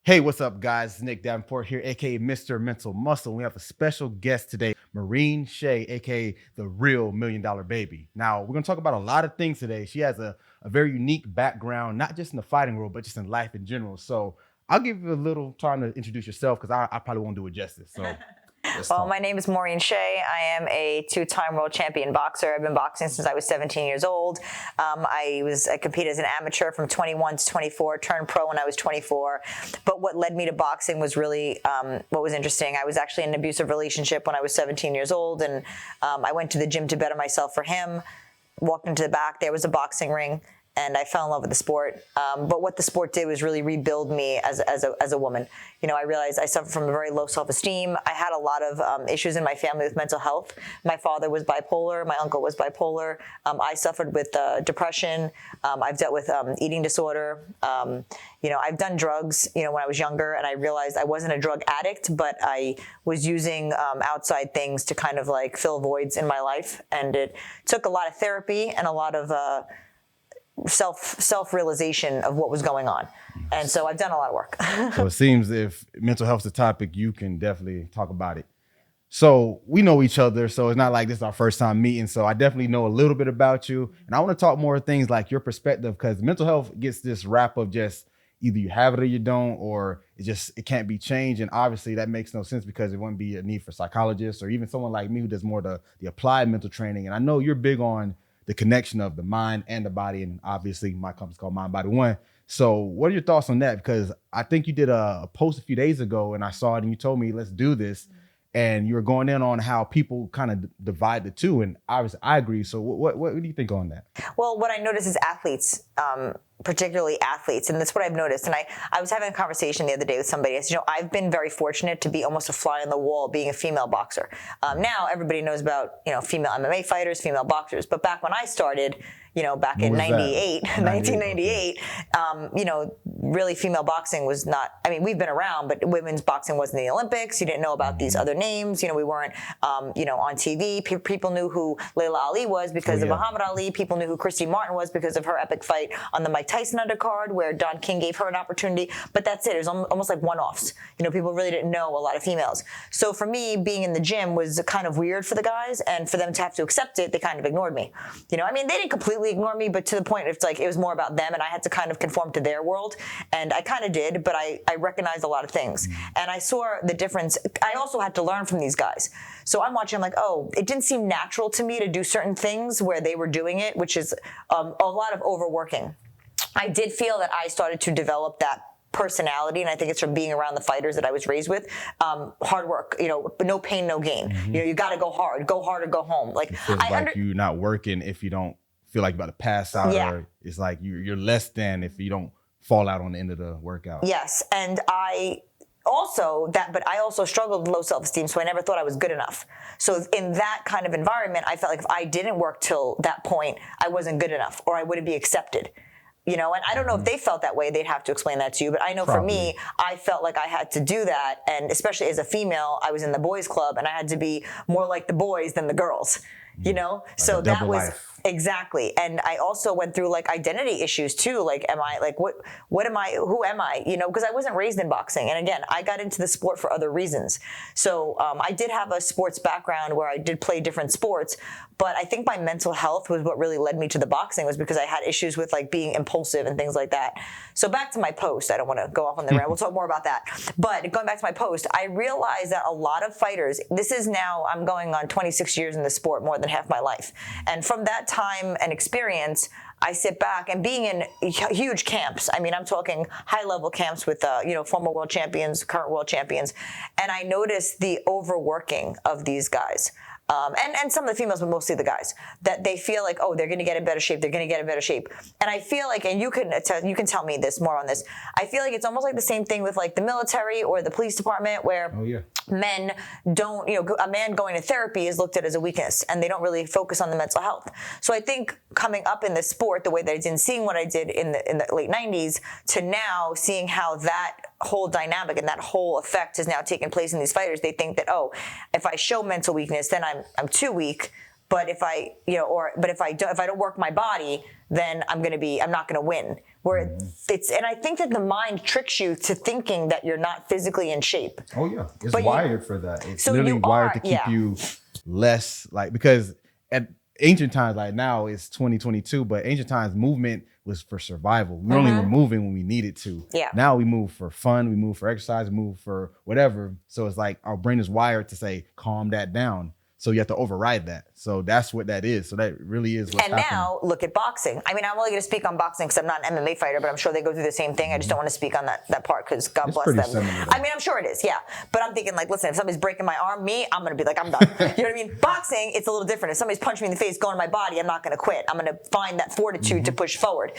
Hey, what's up, guys? It's Nick Davenport here, aka Mr. Mental Muscle. We have a special guest today, Maureen Shea, aka the real $1 Million Baby. Now, we're gonna talk about a lot of things today. She has a very unique background, not just in the fighting world, but just in life in general. So I'll give you a little time to introduce yourself because I probably won't do it justice. So Well, my name is Maureen Shea. I am a two-time world champion boxer. I've been boxing since I was 17 years old. I competed as an amateur from 21 to 24, turned pro when I was 24. But what led me to boxing was really what was interesting. I was actually in an abusive relationship when I was 17 years old, and I went to the gym to better myself for him. Walked into the back, there was a boxing ring, and I fell in love with the sport. But what the sport did was really rebuild me as a woman. You know, I realized I suffered from a very low self-esteem. I had a lot of issues in my family with mental health. My father was bipolar. My uncle was bipolar. I suffered with depression. I've dealt with eating disorder. I've done drugs, when I was younger, and I realized I wasn't a drug addict, but I was using outside things to kind of like fill voids in my life. And it took a lot of therapy and a lot of self-realization of what was going on. And so I've done a lot of work. So it seems if mental health's a topic, you can definitely talk about it. So we know each other, so it's not like this is our first time meeting. So I definitely know a little bit about you. And I want to talk more things like your perspective, because mental health gets this rap of just either you have it or you don't, or it can't be changed. And obviously that makes no sense because it wouldn't be a need for psychologists or even someone like me who does more the applied mental training. And I know you're big on the connection of the mind and the body. And obviously my company's called Mind Body One. So what are your thoughts on that? Because I think you did a post a few days ago and I saw it and you told me, let's do this. And you were going in on how people kind of divide the two. And obviously I agree. So what do you think on that? Well, what I notice is athletes, particularly athletes, and that's what I've noticed. And I was having a conversation the other day with somebody. I said, I've been very fortunate to be almost a fly on the wall being a female boxer. Now everybody knows about, female MMA fighters, female boxers. But back when I started, back in 1998, really female boxing was not, we've been around, but women's boxing wasn't in the Olympics. You didn't know about these other names. We weren't, on TV. People knew who Layla Ali was because of Muhammad Ali. People knew who Christy Martin was because of her epic fight on the Mike Tyson undercard where Don King gave her an opportunity. But that's it. It was almost like one-offs. People really didn't know a lot of females. So for me, being in the gym was kind of weird for the guys, and for them to have to accept it, they kind of ignored me. They didn't completely ignore me, but to the point it's like it was more about them, and I had to kind of conform to their world, and I kind of did, but I recognized a lot of things, and I saw the difference. I also had to learn from these guys. So I'm watching, I'm like, it didn't seem natural to me to do certain things where they were doing it, which is a lot of overworking. I did feel that I started to develop that personality, and I think it's from being around the fighters that I was raised with. Hard work, but no pain, no gain. You got to go hard or go home. Like, it feels like you're not working if you don't feel like you're about to pass out, or it's like you're less than if you don't fall out on the end of the workout. Yes, and I also struggled with low self-esteem, so I never thought I was good enough. So in that kind of environment, I felt like if I didn't work till that point, I wasn't good enough, or I wouldn't be accepted. And I don't know if they felt that way. They'd have to explain that to you. But I know For me, I felt like I had to do that. And especially as a female, I was in the boys club and I had to be more like the boys than the girls. Like so that was life. Exactly. And I also went through like identity issues too. Like, am I like, what am I, who am I? Because I wasn't raised in boxing. And again, I got into the sport for other reasons. So I did have a sports background where I did play different sports, but I think my mental health was what really led me to the boxing, was because I had issues with like being impulsive and things like that. So back to my post, I don't want to go off on the rant. We'll talk more about that. But going back to my post, I realized that a lot of fighters, this is now, I'm going on 26 years in the sport, more than half my life. And from that time and experience, I sit back and being in huge camps. I'm talking high-level camps with, former world champions, current world champions. And I noticed the overworking of these guys. And some of the females, but mostly the guys, that they feel like, they're going to get in better shape. They're going to get in better shape. And I feel like, and you can tell me this more on this. I feel like it's almost like the same thing with like the military or the police department, where men don't, a man going to therapy is looked at as a weakness, and they don't really focus on the mental health. So I think coming up in this sport, the way that I did, seeing what I did in the late 90s to now seeing how that whole dynamic and that whole effect has now taken place in these fighters, they think that, if I show mental weakness, then I'm too weak. But if I don't work my body, then I'm not going to win. where it's, and I think that the mind tricks you to thinking that you're not physically in shape. Oh yeah, it's But wired for that. It's so literally you wired are- to keep yeah. you less like, because at ancient times, like now it's 2022, but ancient times movement was for survival. We only were moving when we needed to. Yeah. Now we move for fun, we move for exercise, we move for whatever. So it's like our brain is wired to say, calm that down. So you have to override that. So that's what that is. So that really is what's And happening. now look at boxing. I mean, I'm only going to speak on boxing because I'm not an MMA fighter, but I'm sure they go through the same thing. I just don't want to speak on that part because God It's bless pretty them. similar, though. I mean, I'm sure it is, yeah. But I'm thinking like, listen, if somebody's breaking my arm, I'm going to be like, I'm done. You know what I mean? Boxing, it's a little different. If somebody's punching me in the face, going to my body, I'm not going to quit. I'm going to find that fortitude to push forward.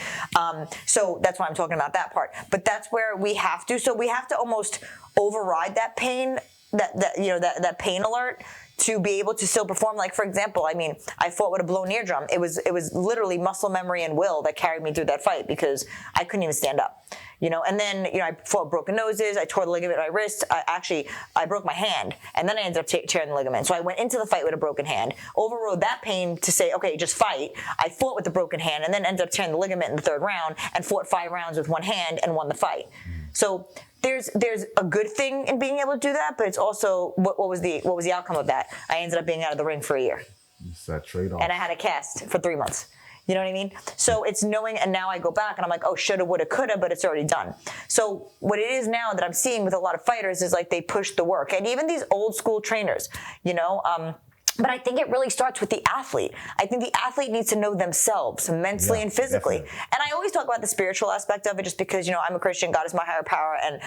So that's why I'm talking about that part. But that's where we have to. So we have to almost override that pain, that pain alert, to be able to still perform. Like, for example, I mean, I fought with a blown eardrum. It was literally muscle memory and will that carried me through that fight because I couldn't even stand up. And then, I fought broken noses. I tore the ligament in my wrist. I broke my hand, and then I ended up tearing the ligament. So I went into the fight with a broken hand, overrode that pain to say, okay, just fight. I fought with the broken hand, and then ended up tearing the ligament in the third round, and fought 5 rounds with one hand and won the fight. So there's a good thing in being able to do that, but it's also what was the outcome of that? I ended up being out of the ring for a year. It's that trade-off. And I had a cast for 3 months. You know what I mean? So it's knowing, and now I go back and I'm like, oh, shoulda, woulda, coulda, but it's already done. So what it is now that I'm seeing with a lot of fighters is like they push the work. And even these old school trainers, but I think it really starts with the athlete. I think the athlete needs to know themselves mentally and physically. Definitely. And I always talk about the spiritual aspect of it just because, I'm a Christian, God is my higher power, and,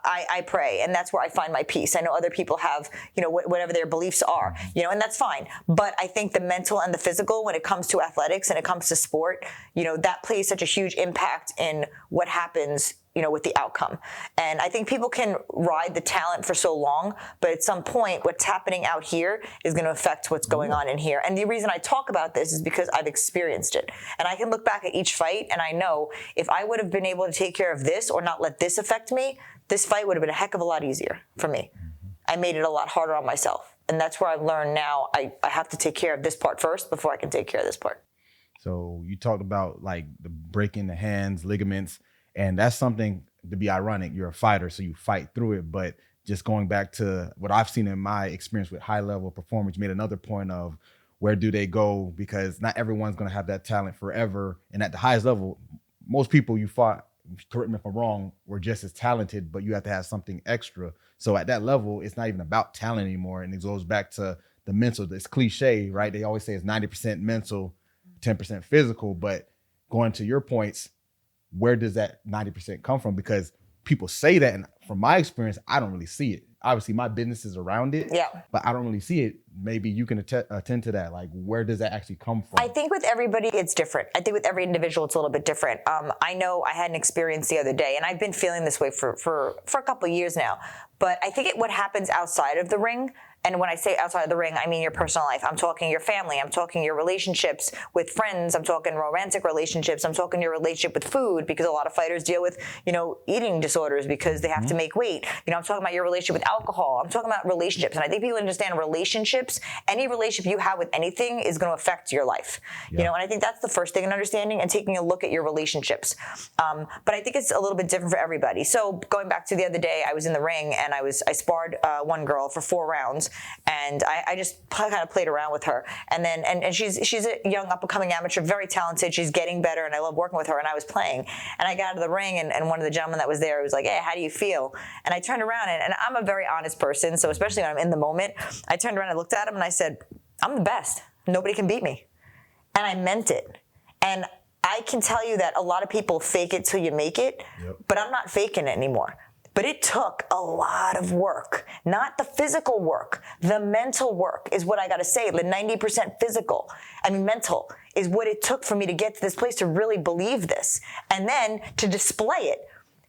I pray, and that's where I find my peace. I know other people have, whatever their beliefs are, and that's fine. But I think the mental and the physical, when it comes to athletics and it comes to sport, that plays such a huge impact in what happens with the outcome. And I think people can ride the talent for so long, but at some point, what's happening out here is going to affect what's going on in here. And the reason I talk about this is because I've experienced it. And I can look back at each fight and I know if I would have been able to take care of this or not let this affect me, this fight would have been a heck of a lot easier for me. I made it a lot harder on myself. And that's where I've learned now I have to take care of this part first before I can take care of this part. So you talked about like the breaking the hands, ligaments, and that's something to be ironic. You're a fighter, so you fight through it. But just going back to what I've seen in my experience with high level performers, you made another point of where do they go? Because not everyone's going to have that talent forever. And at the highest level, most people you fought, correct me if I'm wrong, were just as talented, but you have to have something extra. So at that level, it's not even about talent anymore. And it goes back to the mental. It's cliche, right? They always say it's 90% mental, 10% physical. But going to your points, where does that 90% come from? Because people say that, and from my experience, I don't really see it. Obviously, my business is around it, but I don't really see it. Maybe you can attend to that. Like, where does that actually come from? I think with everybody, it's different. I think with every individual, it's a little bit different. I know I had an experience the other day, and I've been feeling this way for a couple of years now. But I think what happens outside of the ring, and when I say outside of the ring, I mean your personal life. I'm talking your family. I'm talking your relationships with friends. I'm talking romantic relationships. I'm talking your relationship with food, because a lot of fighters deal with, eating disorders because they have to make weight. I'm talking about your relationship with alcohol. I'm talking about relationships. And I think people understand relationships. Any relationship you have with anything is going to affect your life. And I think that's the first thing in understanding and taking a look at your relationships. But I think it's a little bit different for everybody. So going back to the other day, I was in the ring and I sparred one girl for 4 rounds. And I just kind of played around with her. And then, and she's a young up and coming amateur, very talented. She's getting better and I love working with her. And I was playing and I got out of the ring and one of the gentlemen that was there was like, hey, how do you feel? And I turned around and I'm a very honest person. So especially when I'm in the moment, I turned around and I looked at him and I said, I'm the best. Nobody can beat me. And I meant it. And I can tell you that a lot of people fake it till you make it, but I'm not faking it anymore. But it took a lot of work, not the physical work. The mental work is what I got to say. The 90% mental is what it took for me to get to this place to really believe this. And then to display it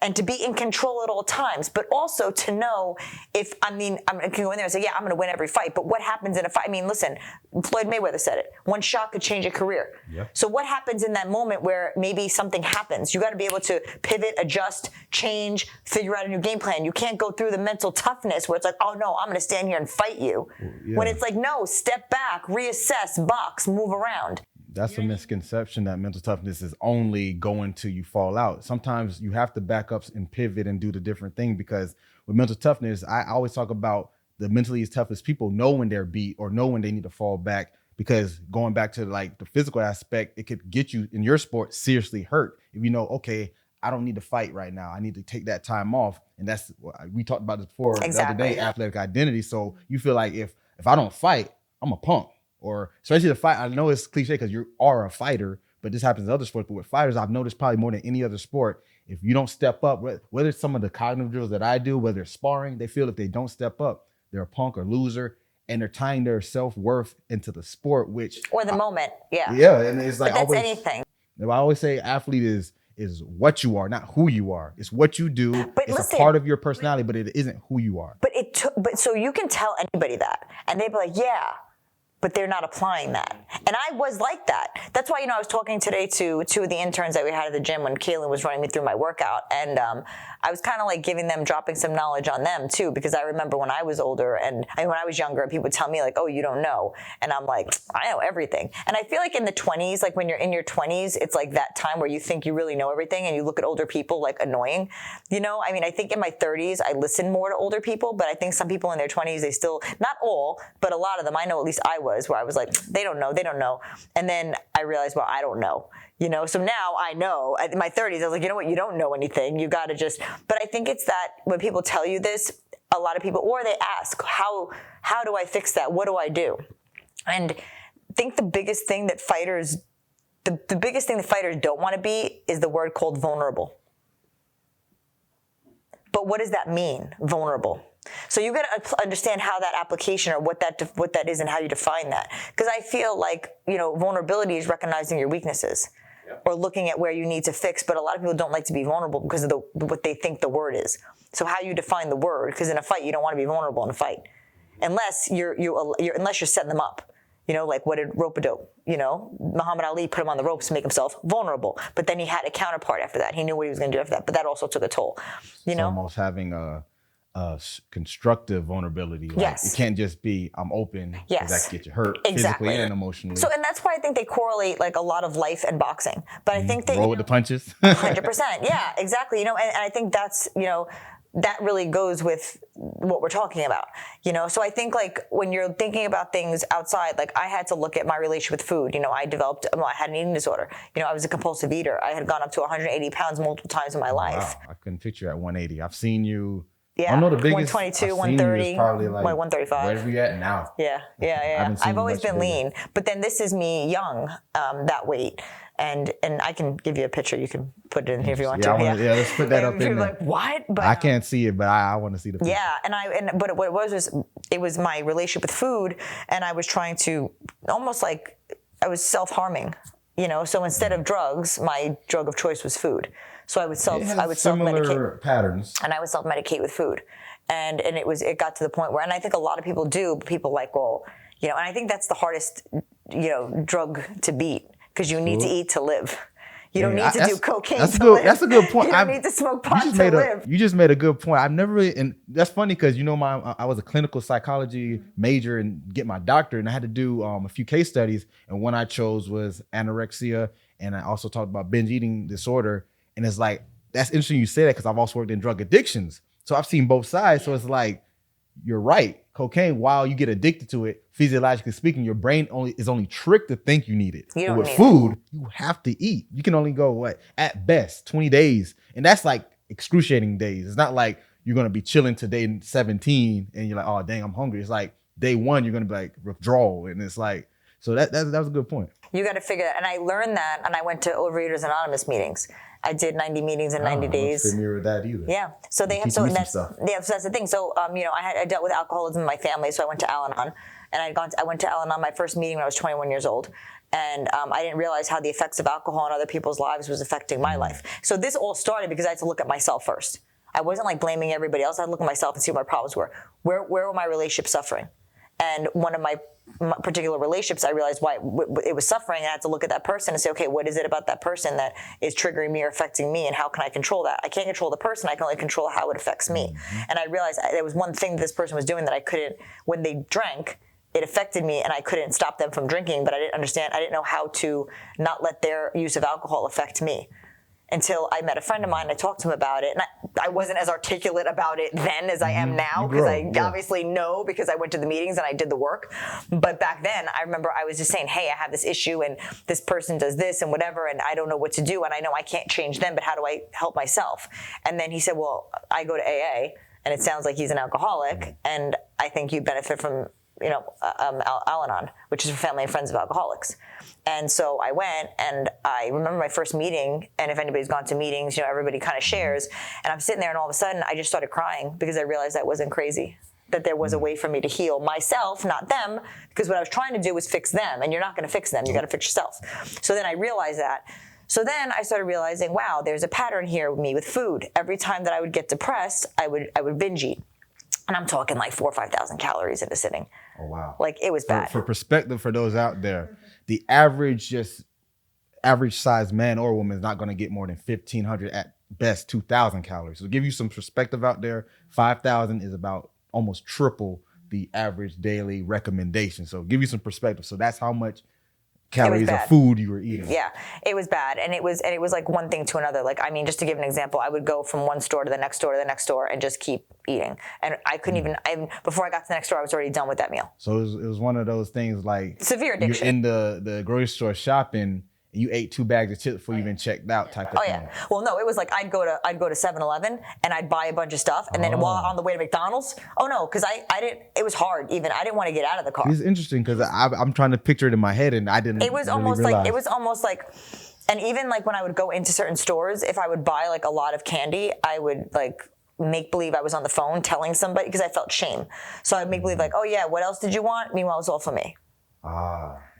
and to be in control at all times, but also to know I can go in there and say, yeah, I'm going to win every fight. But what happens in a fight? Listen, Floyd Mayweather said it. One shot could change a career. So what happens in that moment where maybe something happens? You got to be able to pivot, adjust, change, figure out a new game plan. You can't go through the mental toughness where it's like, oh no, I'm going to stand here and fight you. When it's like, no, step back, reassess, box, move around. That's a misconception that mental toughness is only going till you fall out. Sometimes you have to back up and pivot and do the different thing, because with mental toughness, I always talk about the mentally as toughest people know when they're beat or know when they need to fall back, because going back to like the physical aspect, it could get you in your sport seriously hurt. If you know, okay, I don't need to fight right now, I need to take that time off. And that's what we talked about this before the other day, athletic identity. So you feel like if I don't fight, I'm a punk. Or especially the fight, I know it's cliche because you are a fighter, but this happens in other sports. But with fighters, I've noticed probably more than any other sport, if you don't step up, whether it's some of the cognitive drills that I do, whether it's sparring, they feel if they don't step up, they're a punk or loser, and they're tying their self-worth into the sport, which or the moment. Yeah. Yeah, and it's like but that's always anything. I always say athlete is what you are, not who you are. It's what you do. But it's listen, a part of your personality, but it isn't who you are. But so you can tell anybody that, and they'd be like, yeah, but they're not applying that. And I was like that. That's why, I was talking today to two of the interns that we had at the gym when Kaylin was running me through my workout. And I was kind of like dropping some knowledge on them too, because I remember when I was older and when I was younger, people would tell me like, oh, you don't know. And I'm like, I know everything. And I feel like in the 20s, like when you're in your 20s, it's like that time where you think you really know everything and you look at older people like annoying. I think in my 30s, I listen more to older people, but I think some people in their 20s, they still, not all, but a lot of them, I know at least I was, where I was like, they don't know. And then I realized, well, I don't know. So now I know. In my 30s, I was like, you know what? You don't know anything. You got to just. But I think it's that when people tell you this, a lot of people, or they ask, how do I fix that? What do I do? And I think the biggest thing that fighters don't want to be is the word called vulnerable. But what does that mean, vulnerable? So you got to understand how that application or what that is and how you define that. Because I feel like, vulnerability is recognizing your weaknesses. Or looking at where you need to fix, but a lot of people don't like to be vulnerable because of what they think the word is. So how you define the word, because in a fight you don't want to be vulnerable in a fight, unless you're setting them up. Like what did rope-a-dope? Muhammad Ali put him on the ropes to make himself vulnerable, but then he had a counterpart after that. He knew what he was going to do after that, but that also took a toll. It's almost having a constructive vulnerability. Like, yes. It can't just be I'm open. Yes. That can get you hurt exactly. physically and emotionally. So, and that's why I think they correlate like a lot of life and boxing. But I think that roll with the punches. 100%. Yeah, exactly. And I think that's that really goes with what we're talking about. So I think like when you're thinking about things outside, like I had to look at my relationship with food. I had an eating disorder. I was a compulsive eater. I had gone up to 180 pounds multiple times in my life. Wow. I couldn't picture at 180. I've seen you. Yeah, I know the biggest 122, 130, probably like 135. Where are we at now? Yeah. I've always been lean, but then this is me young, that weight, and I can give you a picture. You can put it in here if you want to. Yeah, let's put that up in there. Like what? But I can't see it, but I want to see the picture. Yeah, but what it was my relationship with food, and I was trying to almost like I was self-harming. So instead of drugs, my drug of choice was food. So I would self-medicate patterns, and I would self-medicate with food, and it got to the point where, and I think a lot of people do. But people like, well, and I think that's the hardest, drug to beat, because you need to eat to live. You don't need to do cocaine to live. That's a good point. You don't need to smoke pot to live. You just made a good point. I've never really, and that's funny because I was a clinical psychology major and get my doctorate, and I had to do a few case studies, and one I chose was anorexia, and I also talked about binge eating disorder. And it's like, that's interesting you say that, because I've also worked in drug addictions. So I've seen both sides. So it's like, you're right. Cocaine, while you get addicted to it, physiologically speaking, your brain is only tricked to think you need it. But with food, you have to eat. You can only go, at best, 20 days. And that's like excruciating days. It's not like you're going to be chilling to day 17 and you're like, oh, dang, I'm hungry. It's like day one, you're going to be like withdrawal. And it's like, so that was a good point. You got to figure that. And I learned that, and I went to Overeaters Anonymous meetings. I did 90 meetings in 90 days. I'm not familiar with that either. Yeah. So they have, so that's the thing. So, I dealt with alcoholism in my family, so I went to Al-Anon, and I went to Al-Anon my first meeting when I was 21 years old. And I didn't realize how the effects of alcohol on other people's lives was affecting my life. So this all started because I had to look at myself first. I wasn't like blaming everybody else. I had to look at myself and see what my problems were. Where were my relationships suffering? And one of my particular relationships, I realized why it was suffering. And I had to look at that person and say, okay, what is it about that person that is triggering me or affecting me, and how can I control that? I can't control the person. I can only control how it affects me. Mm-hmm. And I realized there was one thing that this person was doing that I couldn't. When they drank, it affected me and I couldn't stop them from drinking, but I didn't know how to not let their use of alcohol affect me. Until I met a friend of mine, I talked to him about it, and I wasn't as articulate about it then as I am now, because I obviously know, because I went to the meetings and I did the work. But back then, I remember I was just saying, hey, I have this issue, and this person does this and whatever, and I don't know what to do, and I know I can't change them, but how do I help myself? And then he said, well, I go to AA, and it sounds like he's an alcoholic, and I think you benefit from, Al-Anon, which is for family and friends of alcoholics. And so I went, and I remember my first meeting, and if anybody's gone to meetings, everybody kind of shares, and I'm sitting there, and all of a sudden I just started crying because I realized I wasn't crazy, that there was a way for me to heal myself, not them, because what I was trying to do was fix them, and you're not going to fix them, you got to fix yourself. So then I realized that. So then I started realizing, wow, there's a pattern here with me with food. Every time that I would get depressed, I would binge eat. And I'm talking like 4,000 or 5,000 calories in a sitting. Oh, wow. Like, it was bad. For perspective, for those out there, the average size man or woman is not going to get more than 1,500, at best 2,000 calories. So to give you some perspective out there, 5,000 is about almost triple the average daily recommendation. So give you some perspective. So that's how much calories of food you were eating. Yeah, it was bad. And it was like one thing to another. Like, I mean, just to give an example, I would go from one store to the next store to the next store and just keep eating. And I couldn't even, before I got to the next store, I was already done with that meal. So it was one of those things like severe addiction. You're in the grocery store shopping, and you ate 2 bags of chips before you even checked out type of thing. Yeah. Well, no, it was like I'd go to 7-Eleven and I'd buy a bunch of stuff, and then while on the way to McDonald's, because I didn't. It was hard. Even I didn't want to get out of the car. It's interesting because I'm trying to picture it in my head, and I didn't. It was really almost realize. like it was almost like, and even like when I would go into certain stores, if I would buy like a lot of candy, I would like make believe I was on the phone telling somebody, because I felt shame. So I'd make believe like, oh yeah, what else did you want? Meanwhile, it was all for me.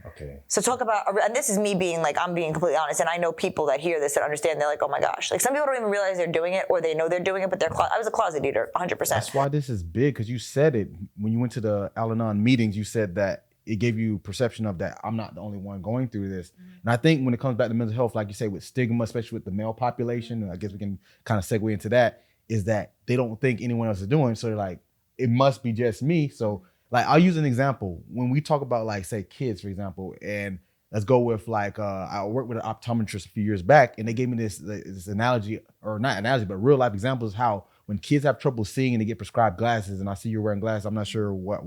Okay. So talk about, and this is me being like, I'm being completely honest, and I know people that hear this that understand, they're like, oh my gosh. Like, some people don't even realize they're doing it, or they know they're doing it, but I was a closet eater, 100%. That's why this is big, because you said it. When you went to the Al-Anon meetings, you said that it gave you perception of that I'm not the only one going through this. And I think when it comes back to mental health, like you say, with stigma, especially with the male population, and I guess we can kind of segue into that, is that they don't think anyone else is doing. So they're like, it must be just me. So like, I'll use an example. When we talk about, like, say, kids, for example, and let's go with like, I worked with an optometrist a few years back, and they gave me this analogy, or not analogy, but real life examples, how when kids have trouble seeing and they get prescribed glasses, and I see you're wearing glasses, I'm not sure what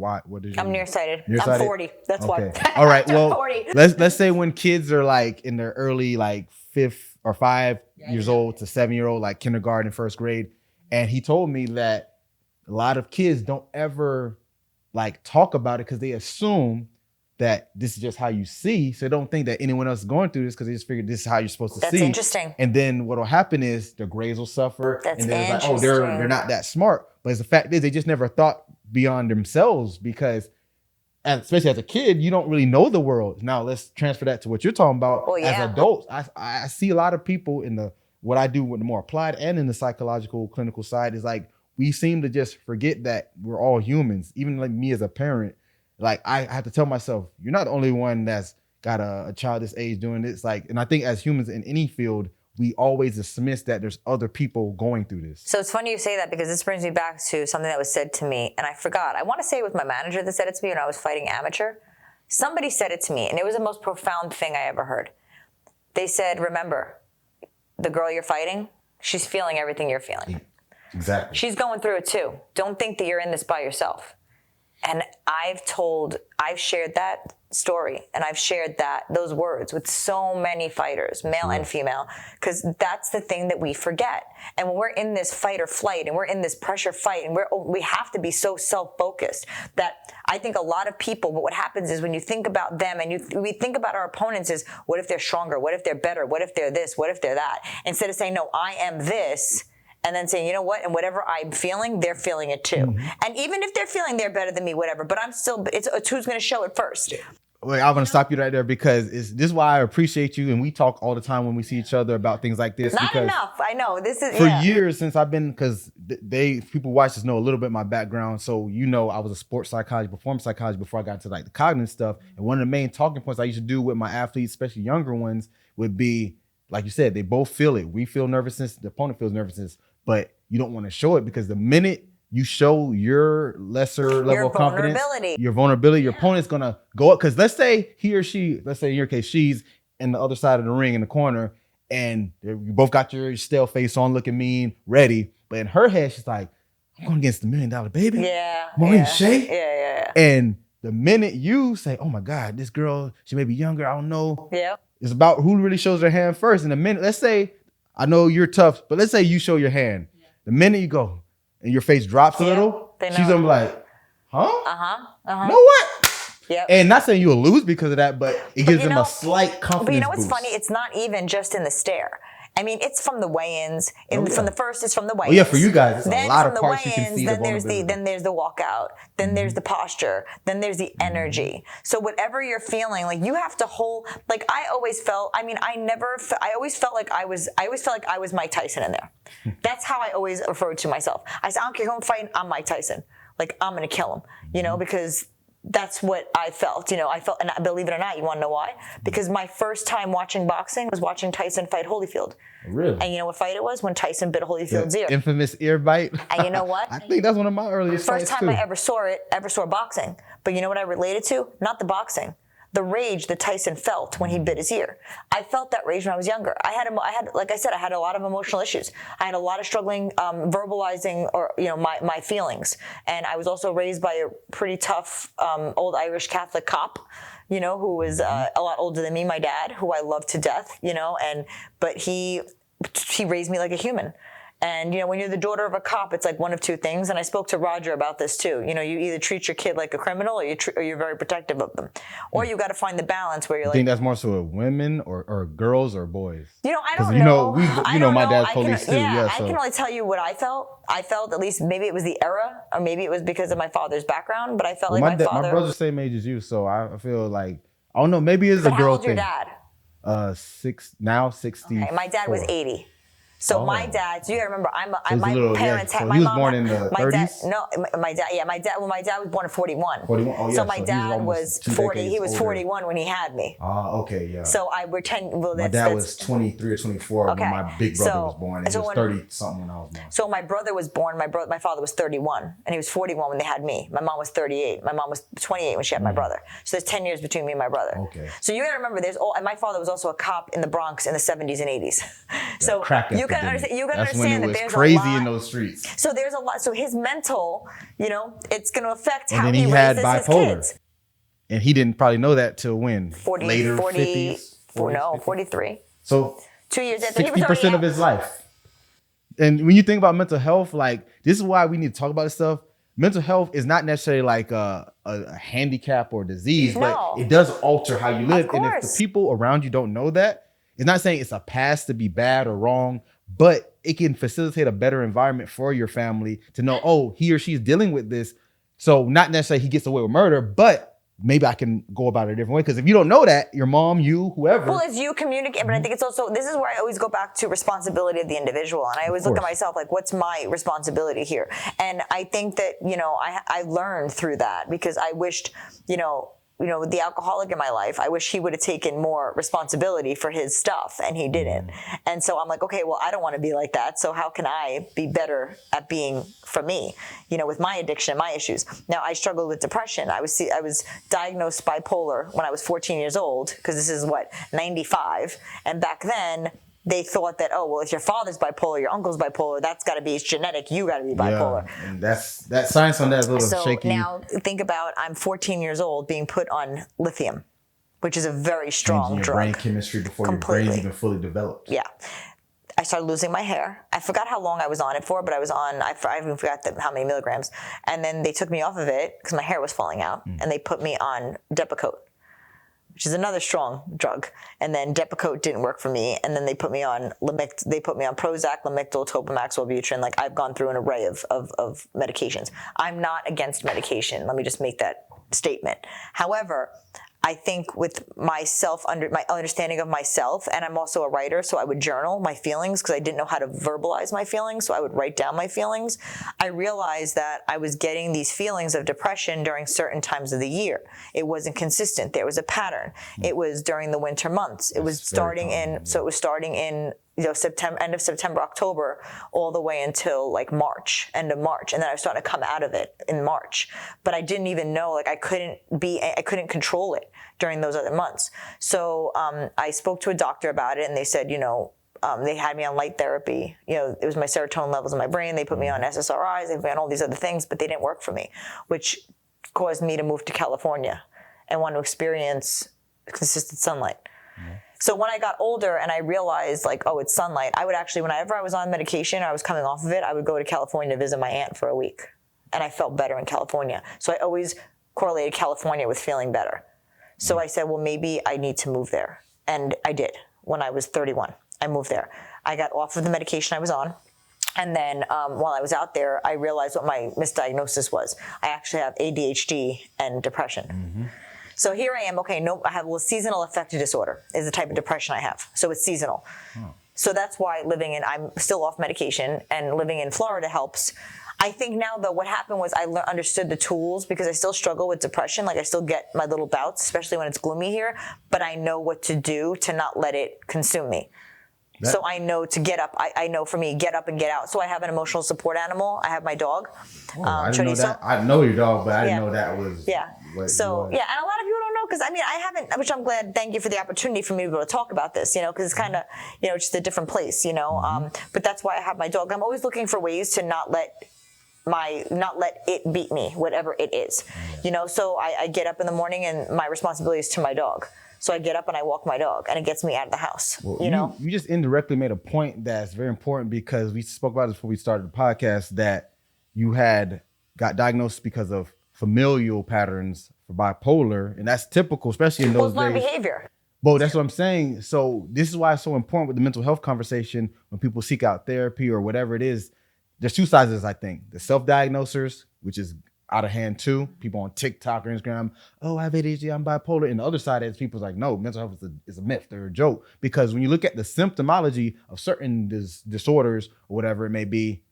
is your... I'm nearsighted. Nearsighted? I'm 40. That's okay. why. All right. Well, 40. let's say when kids are like in their early, like 5 years old to 7-year-old, like kindergarten, first grade, and he told me that a lot of kids don't ever like talk about it because they assume that this is just how you see. So they don't think that anyone else is going through this, because they just figure this is how you're supposed to see. That's interesting. And then what'll happen is their grades will suffer. That's and then interesting. It's like, oh, they're not that smart. But the fact is, they just never thought beyond themselves, because, and especially as a kid, you don't really know the world. Now let's transfer that to what you're talking about. Well, yeah. As adults. I see a lot of people in what I do with the more applied and in the psychological clinical side is like, we seem to just forget that we're all humans. Even like me as a parent, like I have to tell myself, you're not the only one that's got a child this age doing this. Like, and I think as humans in any field, we always dismiss that there's other people going through this. So it's funny you say that, because this brings me back to something that was said to me, and I forgot. I want to say it was my manager that said it to me when I was fighting amateur. Somebody said it to me, and it was the most profound thing I ever heard. They said, remember, the girl you're fighting, she's feeling everything you're feeling. Exactly. She's going through it too. Don't think that you're in this by yourself. And I've shared that story, and I've shared those words with so many fighters, male and female, because that's the thing that we forget. And when we're in this fight or flight, and we're in this pressure fight, and we have to be so self-focused that I think a lot of people, but what happens is when you think about them and we think about our opponents is, what if they're stronger? What if they're better? What if they're this? What if they're that? Instead of saying, no, I am this, and then saying, you know what, and whatever I'm feeling, they're feeling it too. Mm-hmm. And even if they're feeling they're better than me, whatever, but it's who's going to show it first. Wait, I'm going to stop you right there, because this is why I appreciate you, and we talk all the time when we see each other about things like this. Not enough, I know. This is for years since I've been, because people watch this know a little bit of my background. So I was a sports psychology, performance psychology before I got to like the cognitive stuff. And one of the main talking points I used to do with my athletes, especially younger ones, would be, like you said, they both feel it. We feel nervousness, the opponent feels nervousness, but you don't want to show it, because the minute you show your lesser level of confidence, vulnerability. your vulnerability, your opponent's gonna go up. Because let's say he or she, let's say in your case, she's in the other side of the ring in the corner, and you both got your stale face on, looking mean, ready. But in her head, she's like, I'm going against the $1 million baby. Yeah. Maureen yeah. Shea. Yeah. And the minute you say, oh my God, this girl, she may be younger, I don't know. Yeah. It's about who really shows their hand first. And the minute, let's say, I know you're tough, but let's say you show your hand. Yeah. The minute you go and your face drops a little, she's gonna be like, huh? Know what? Yep. And not saying you'll lose because of that, but it gives them a slight confidence But you know what's boost. funny? It's not even just in the stare. I mean, it's from the weigh-ins. From the first, it's from the weigh-ins. Oh yeah, for you guys, it's then a lot from of the parts you can weigh-ins, see. then there's the walkout. Then there's the posture. Then there's the energy. So whatever you're feeling, like you have to hold. Like I always felt. I mean, I always felt like I was Mike Tyson in there. That's how I always referred to myself. I said, I don't care who I'm fighting. I'm Mike Tyson. Like I'm gonna kill him. You know, because that's what I felt, and believe it or not, you want to know why? Because my first time watching boxing was watching Tyson fight Holyfield. Really? And you know what fight it was? When Tyson bit Holyfield's ear. Infamous ear bite. And you know what? I think that's one of my earliest First fights time too. I ever saw boxing. But you know what I related to? Not the boxing. The rage that Tyson felt when he bit his ear. I felt that rage when I was younger. I had, like I said, I had a lot of emotional issues. I had a lot of struggling verbalizing my feelings. And I was also raised by a pretty tough old Irish Catholic cop, who was a lot older than me, my dad, who I loved to death, but he raised me like a human. And, when you're the daughter of a cop, it's like one of two things. And I spoke to Roger about this too. You either treat your kid like a criminal or you're very protective of them. Or you got to find the balance where you're I think that's more so with women or girls or boys. I don't know. My dad's police too. I can only tell you what I felt. I felt at least maybe it was the era or maybe it was because of my father's background. But I felt like my father. My brother's the same age as you. So I feel like, I don't know, maybe it's a girl thing. How old's your dad? 60. Okay, my dad was 80. So my dad, you gotta remember, my parents had so my he was mom. born in the 30s? My dad was born in 41. 41. Oh, yeah. So my dad was 40. He was 41 when he had me. Okay, yeah. So we're 10. Well, my dad was 23 or 24 when my big brother was born, and he was 30 something when I was born. So my brother was born. My father was 31, and he was 41 when they had me. My mom was 38. My mom was 28 when she had my brother. So there's 10 years between me and my brother. Okay. So you gotta remember, and my father was also a cop in the Bronx in the 70s and 80s. So you gotta understand. That's when it was crazy in those streets. So there's a lot. So his mental, it's going to affect how he raises bipolar. his kids. And he didn't probably know that till when? 40, later 40, 50s? 43. So 2 years after 60% of his life. And when you think about mental health, like this is why we need to talk about this stuff. Mental health is not necessarily like a handicap or disease, but it does alter how you live. And if the people around you don't know that, it's not saying it's a pass to be bad or wrong, but it can facilitate a better environment for your family to know, oh, he or she is dealing with this. So not necessarily he gets away with murder, but maybe I can go about it a different way. Because if you don't know that, your mom, you, whoever. Well, as you communicate, but I think it's also, this is where I always go back to responsibility of the individual. And I always look at myself like, what's my responsibility here? And I think that, I learned through that because I wished, the alcoholic in my life, I wish he would have taken more responsibility for his stuff, and he didn't. And so I'm like, okay, well, I don't want to be like that. So how can I be better at being for me, with my addiction and my issues? Now, I struggled with depression. I was diagnosed bipolar when I was 14 years old, because this is 95. And back then, they thought that, oh, well, if your father's bipolar, your uncle's bipolar, that's got to be genetic. You got to be bipolar. Yeah, and that science on that is a little shaky. So now think about, I'm 14 years old being put on lithium, which is a very strong drug. Brain chemistry before your brain's even fully developed. Yeah. I started losing my hair. I forgot how long I was on it for, but I was on, I even forgot how many milligrams. And then they took me off of it because my hair was falling out, and they put me on Depakote, which is another strong drug. And then Depakote didn't work for me. And then they put me on Prozac, Lamictal, Topamax, Wellbutrin. Like, I've gone through an array of medications. I'm not against medication. Let me just make that statement. However, I think with my understanding of myself, and I'm also a writer, so I would journal my feelings because I didn't know how to verbalize my feelings, so I would write down my feelings. I realized that I was getting these feelings of depression during certain times of the year. It wasn't consistent. There was a pattern. It was during the winter months. It was starting in end of September, October, all the way until like end of March. And then I was starting to come out of it in March. But I didn't even know, like I couldn't control it during those other months. So I spoke to a doctor about it, and they said, they had me on light therapy. It was my serotonin levels in my brain. They put me on SSRIs. They put me on all these other things, but they didn't work for me, which caused me to move to California and want to experience consistent sunlight. So when I got older and I realized like, oh, it's sunlight, I would actually, whenever I was on medication or I was coming off of it, I would go to California to visit my aunt for a week. And I felt better in California. So I always correlated California with feeling better. So I said, well, maybe I need to move there. And I did. When I was 31, I moved there. I got off of the medication I was on. And then while I was out there, I realized what my misdiagnosis was. I actually have ADHD and depression. So here I am, I have a seasonal affective disorder is the type of depression I have. So it's seasonal. So that's why I'm still off medication, and living in Florida helps. I think now though, what happened was I understood the tools, because I still struggle with depression. Like I still get my little bouts, especially when it's gloomy here, but I know what to do to not let it consume me. So I know to get up. I know for me, get up and get out. So I have an emotional support animal. I have my dog. I didn't know that. I know your dog, but I didn't know that was. Yeah. And a lot of people don't know, because I haven't, which I'm glad. Thank you for the opportunity for me to be able to talk about this. Because it's kind of just a different place. But that's why I have my dog. I'm always looking for ways to not let it beat me, whatever it is. So I get up in the morning and my responsibility is to my dog. So I get up and I walk my dog, and it gets me out of the house. Well, you just indirectly made a point that's very important, because we spoke about this before we started the podcast, that you got diagnosed because of familial patterns for bipolar, and that's typical, especially in those days. Learned behavior. Well, that's what I'm saying. So this is why it's so important with the mental health conversation when people seek out therapy or whatever it is. There's two sides, I think. The self-diagnosers, which is out of hand too. People on TikTok or Instagram, oh, I have ADHD, I'm bipolar. And the other side is people's like, no, mental health is a myth, they're a joke. Because when you look at the symptomology of certain disorders or whatever it may be,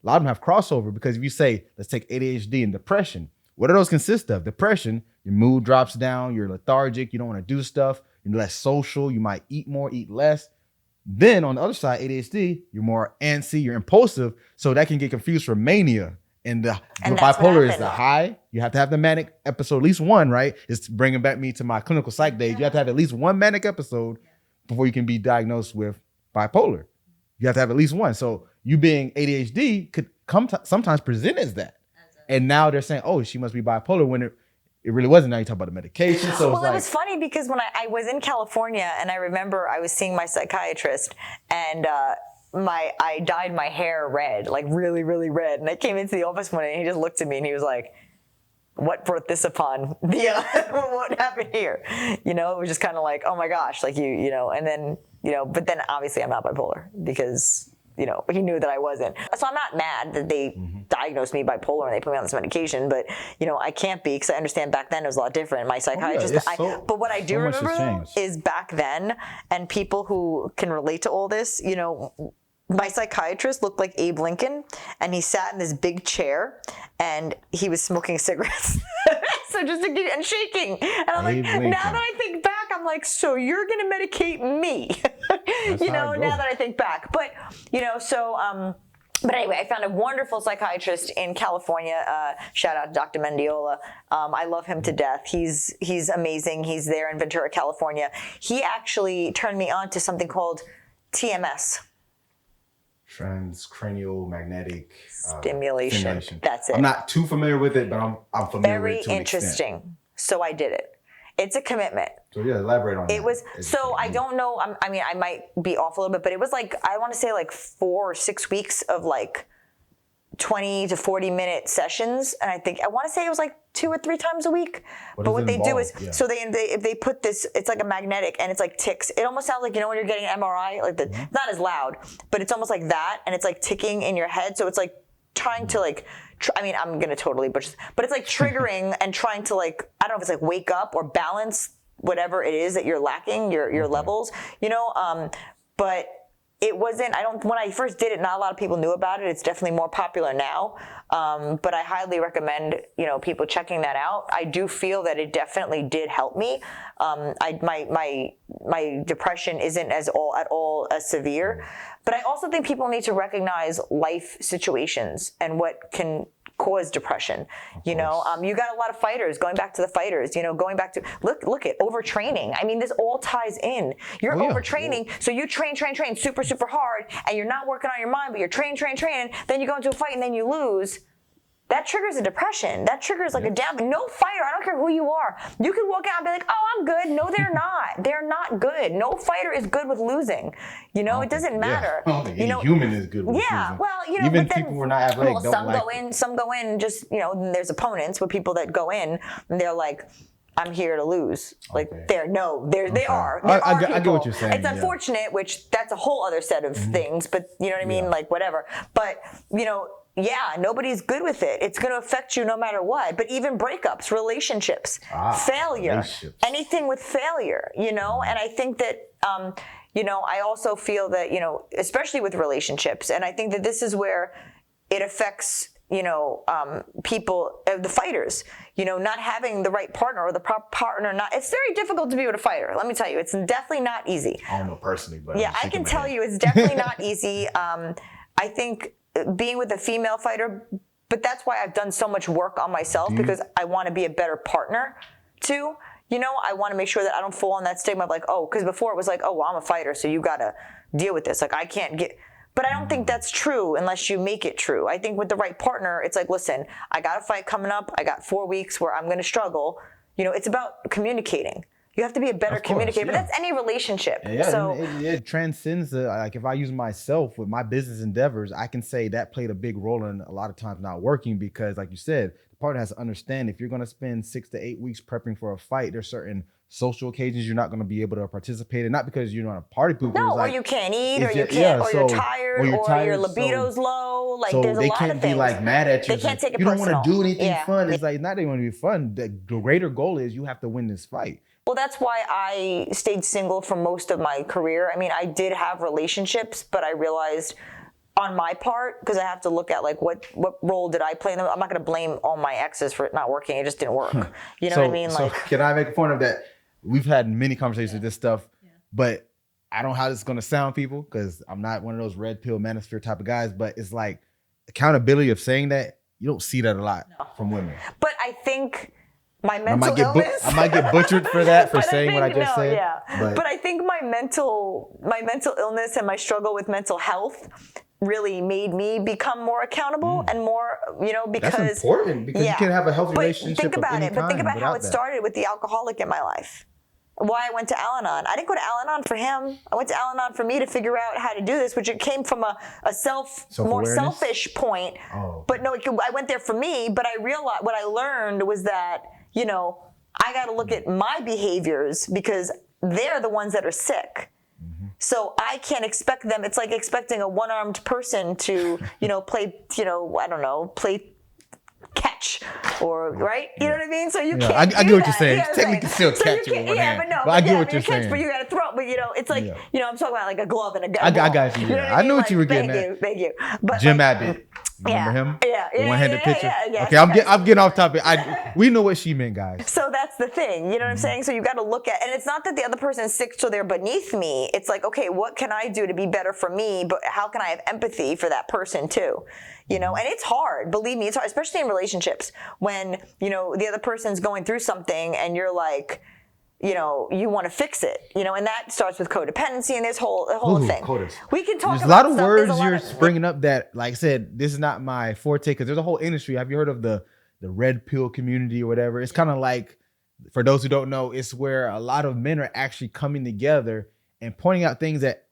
a lot of them have crossover. Because if you say, let's take ADHD and depression, what do those consist of? Depression, your mood drops down, you're lethargic, you don't want to do stuff, you're less social, you might eat more, eat less. Then on the other side, ADHD, you're more antsy, you're impulsive. So that can get confused for mania. And the bipolar is the high. You have to have the manic episode, at least one, right? It's bringing back me to my clinical psych days. You have to have at least one manic episode before you can be diagnosed with bipolar. You have to have at least one. So you being ADHD could sometimes present as that. And now they're saying, oh, she must be bipolar, when it really wasn't. Now you talk about the medication. So it was funny, because when I was in California, and I remember I was seeing my psychiatrist, and I dyed my hair red, like really, really red. And I came into the office one day, and he just looked at me and he was like, what brought this upon? What happened here? It was just kind of like, oh my gosh, like and then, but then obviously I'm not bipolar, because, he knew that I wasn't. So I'm not mad that they diagnosed me bipolar and they put me on this medication, but, I can't be, because I understand back then it was a lot different. My psychiatrist, but what I do remember though, is back then, and people who can relate to all this, my psychiatrist looked like Abe Lincoln, and he sat in this big chair and he was smoking cigarettes. So just to get, and shaking. And I'm like, now that I think back, I'm like, so you're going to medicate me, now that I think back. But, but anyway, I found a wonderful psychiatrist in California. Shout out to Dr. Mendiola. I love him to death. He's amazing. He's there in Ventura, California. He actually turned me on to something called TMS. Transcranial magnetic stimulation. That's it. I'm not too familiar with it, but I'm familiar with it to an extent. Very interesting. So I did it. It's a commitment. So elaborate on that. It was, so I don't know, I might be off a little bit, but it was like, I want to say like 4 or 6 weeks of like 20 to 40 minute sessions. And I want to say it was like 2 or 3 times a week. But what they do is, so they put this, it's like a magnetic, and it's like ticks. It almost sounds like, when you're getting an MRI, like not as loud, but it's almost like that. And it's like ticking in your head. So it's like trying to like, I'm going to totally butcher, but it's like triggering and trying to like, I don't know if it's like wake up or balance whatever it is that you're lacking, your levels, but it wasn't, when I first did it, not a lot of people knew about it. It's definitely more popular now. But I highly recommend, people checking that out. I do feel that it definitely did help me. My depression isn't at all as severe, but I also think people need to recognize life situations and what can cause depression. You got a lot of fighters, going back to the fighters, going back to, look at overtraining. I mean, this all ties in. You're overtraining, so you train super, super hard, and you're not working on your mind, but you're training, then you go into a fight and then you lose. That triggers a depression. That triggers like a down. No fighter, I don't care who you are. You can walk out and be like, oh, I'm good. No, they're not. They're not good. No fighter is good with losing. It doesn't matter. I don't think any human is good with losing. Well, even people who are not athletic don't some go in just, there's opponents with people that go in and they're like, I'm here to lose. Like they are. There are I get what you're saying. It's unfortunate, which that's a whole other set of things, but you know what I mean? Like whatever. But, nobody's good with it. It's going to affect you no matter what. But even breakups, relationships, failure, anything with failure, and I think that, I also feel that, especially with relationships, and I think that this is where it affects, people, the fighters, not having the right partner or the proper partner. It's very difficult to be with a fighter. Let me tell you, it's definitely not easy. I don't know personally, but I can tell you it's definitely not easy. I think being with a female fighter, but that's why I've done so much work on myself because I want to be a better partner too. I want to make sure that I don't fall on that stigma of like, because before it was like, well, I'm a fighter, so you got to deal with this. Like I can't get, but I don't think that's true unless you make it true. I think with the right partner, it's like, listen, I got a fight coming up. I got 4 weeks where I'm going to struggle. It's about communicating. You have to be a better communicator, but that's any relationship. Yeah, so it transcends like if I use myself with my business endeavors, I can say that played a big role in a lot of times not working because, like you said, the partner has to understand if you're going to spend 6 to 8 weeks prepping for a fight, there's certain social occasions you're not going to be able to participate in, not because you're not a party pooper. No, or you can't eat, or you can't, or you're tired, or your libido's low. Like there's a lot of things. So they can't be like mad at you. They can't take it personal. You don't want to do anything fun. It's like not that you want to be fun. The greater goal is you have to win this fight. Well, that's why I stayed single for most of my career. I mean, I did have relationships, but I realized on my part, because I have to look at like what role did I play in them. I'm not going to blame all my exes for it not working. It just didn't work. You know what I mean? So can I make a point of that? We've had many conversations with this stuff, but I don't know how this is going to sound, people, because I'm not one of those red pill manosphere type of guys, but it's like accountability of saying that, you don't see that a lot from women. But I think my mental illness. I might get butchered for that, for saying what I just said. Yeah. But I think my mental illness and my struggle with mental health really made me become more accountable and more, because that's important because you can have a healthy relationship. Think about it. But think about how it that. started with the alcoholic in my life. Why I went to Al-Anon. I didn't go to Al-Anon for him. I went to Al-Anon for me to figure out how to do this, which it came from a more selfish point. Oh. But no, I went there for me. But I realized what I learned was that, I got to look at my behaviors because they're the ones that are sick. Mm-hmm. So I can't expect them. It's like expecting a one-armed person to, play, play catch or right. You know what I mean? So you can't. I get what you're saying. Technically still catch with one hand. But I get what you're saying. But you got to throw. But it's like I'm talking about like a glove and a gun. I got you. I knew what you were getting at. Thank you. But Jim Abbott. Remember him? Yeah. The one-handed pitcher? Yeah. Okay, I'm getting off topic. We know what she meant, guys. So that's the thing. You know what I'm saying? So you got to look at, and it's not that the other person is sick so they're beneath me. It's like, okay, what can I do to be better for me? But how can I have empathy for that person too? And it's hard. Believe me, it's hard, especially in relationships when, the other person's going through something and you're like, you want to fix it, and that starts with codependency and this whole thing. We can talk about a lot of words you're bringing up that, like I said, this is not my forte because there's a whole industry. Have you heard of the red pill community or whatever? It's kind of like, for those who don't know, it's where a lot of men are actually coming together and pointing out things that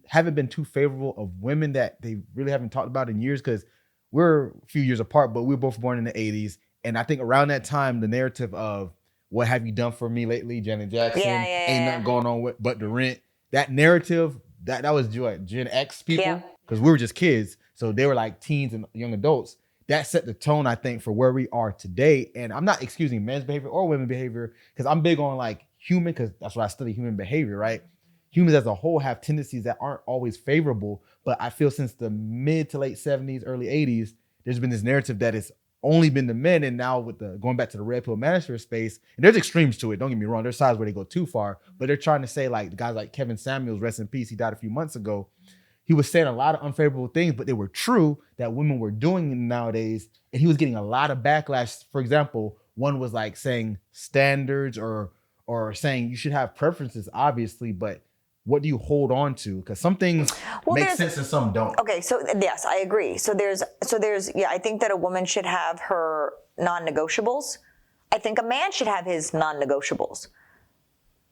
haven't been too favorable of women that they really haven't talked about in years because we're a few years apart, but we were both born in the 80s. And I think around that time, the narrative of what have you done for me lately, Janet Jackson, ain't nothing going on but the rent. That narrative, that was Gen X people, because we were just kids. So they were like teens and young adults. That set the tone, I think, for where we are today. And I'm not excusing men's behavior or women's behavior because I'm big on like human, because that's what I study, human behavior, right? humans as a whole have tendencies that aren't always favorable. But I feel since the mid to late 70s, early 80s, there's been this narrative that it's only been the men. And now with the going back to the red pill manosphere space, and there's extremes to it. Don't get me wrong. There's sides where they go too far, but they're trying to say like the guys like Kevin Samuels, rest in peace. He died a few months ago. He was saying a lot of unfavorable things, but they were true that women were doing nowadays. And he was getting a lot of backlash. For example, one was like saying standards or saying you should have preferences, obviously, but what do you hold on to? Because some things make sense and some don't. Okay, so yes, I agree. So there's I think that a woman should have her non-negotiables. I think a man should have his non-negotiables.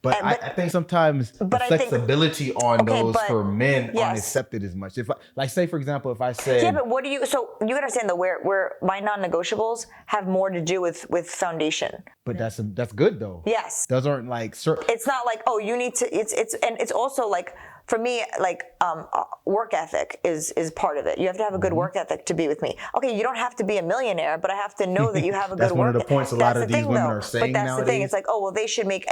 But I think sometimes the flexibility on those for men aren't accepted as much. If like say for example, if I say but what do you? So you understand though where my non-negotiables have more to do with foundation. But that's good though. Yes. Those aren't like certain. It's not like you need to. It's also like for me like work ethic is part of it. You have to have a good work ethic to be with me. Okay, you don't have to be a millionaire, but I have to know that you have a good work ethic. That's one of the points a lot of these women are saying nowadays. But that's the thing. It's like they should make